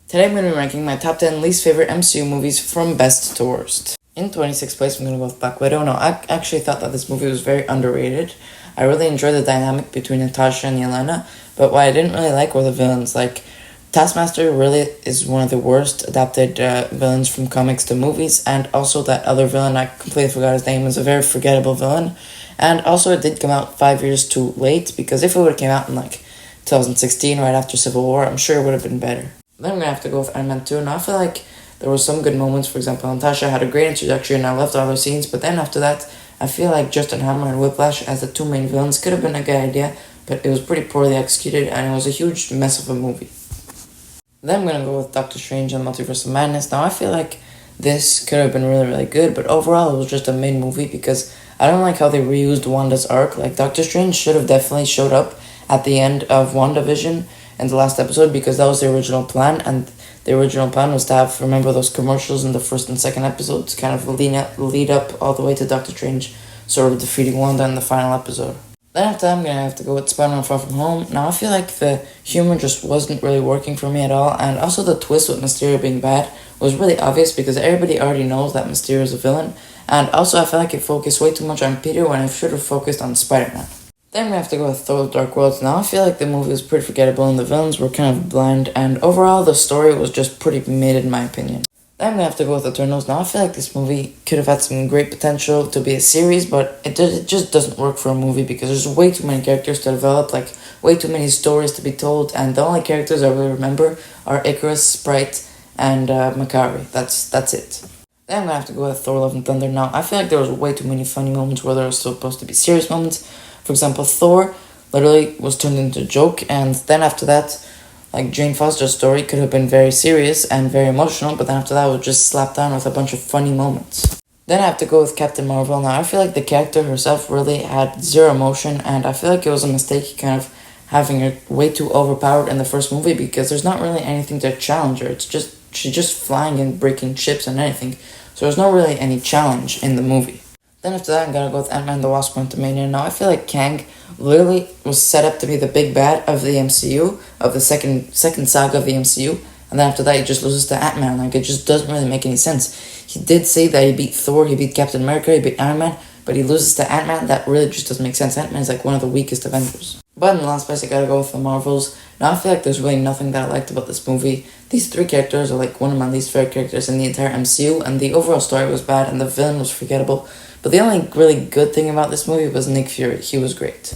Today I'm going to be ranking my top 10 least favorite MCU movies from best to worst. In 26th place, I'm going to go with Black Widow. No, I actually thought that this movie was very underrated. I really enjoyed the dynamic between Natasha and Yelena, but what I didn't really like were the villains. Like, Taskmaster really is one of the worst adapted villains from comics to movies, and also that other villain, I completely forgot his name, is a very forgettable villain. And also it did come out 5 years too late, because if it would have came out in 2016, right after Civil War, I'm sure it would have been better. Then I'm going to have to go with Iron Man 2. Now I feel like there were some good moments. For example, Natasha had a great introduction and I loved all those scenes. But then after that, I feel like Justin Hammer and Whiplash as the two main villains could have been a good idea. But it was pretty poorly executed and it was a huge mess of a movie. Then I'm going to go with Doctor Strange and Multiverse of Madness. Now I feel like this could have been really, really good. But overall, it was just a main movie because I don't like how they reused Wanda's arc. Like, Doctor Strange should have definitely showed up at the end of WandaVision in the last episode because that was the original plan, and the original plan was to have, remember those commercials in the first and second episodes, kind of lead up all the way to Doctor Strange sort of defeating Wanda in the final episode. Then after that, I'm going to have to go with Spider-Man Far From Home. Now I feel like the humor just wasn't really working for me at all, and also the twist with Mysterio being bad was really obvious because everybody already knows that Mysterio is a villain, and also I feel like it focused way too much on Peter when it should have focused on Spider-Man. Then I'm going to have to go with Thor: The Dark World. Now I feel like the movie was pretty forgettable and the villains were kind of bland, and overall the story was just pretty mid in my opinion. Then I'm going to have to go with Eternals. Now I feel like this movie could have had some great potential to be a series, but it just doesn't work for a movie because there's way too many characters to develop, way too many stories to be told, and the only characters I really remember are Icarus, Sprite, and Makari. That's it. Then I'm going to have to go with Thor: Love and Thunder. Now I feel like there was way too many funny moments where there were supposed to be serious moments. For example, Thor literally was turned into a joke, and then after that, Jane Foster's story could have been very serious and very emotional, but then after that, it was just slapped down with a bunch of funny moments. Then I have to go with Captain Marvel. Now, I feel like the character herself really had zero emotion, and I feel like it was a mistake kind of having her way too overpowered in the first movie because there's not really anything to challenge her. She's just flying and breaking ships and anything, so there's not really any challenge in the movie. Then after that, I'm gonna go with Ant-Man the Wasp: Quantumania. Now I feel like Kang literally was set up to be the big bad of the MCU, of the second saga of the MCU, and then after that he just loses to Ant-Man. It just doesn't really make any sense. He did say that he beat Thor, he beat Captain America, he beat Iron Man, but he loses to Ant-Man. That really just doesn't make sense. Ant-Man is one of the weakest Avengers. But in the last place, I gotta go with the Marvels. Now I feel like there's really nothing that I liked about this movie. These three characters are one of my least favorite characters in the entire MCU, and the overall story was bad, and the villain was forgettable. But the only really good thing about this movie was Nick Fury. He was great.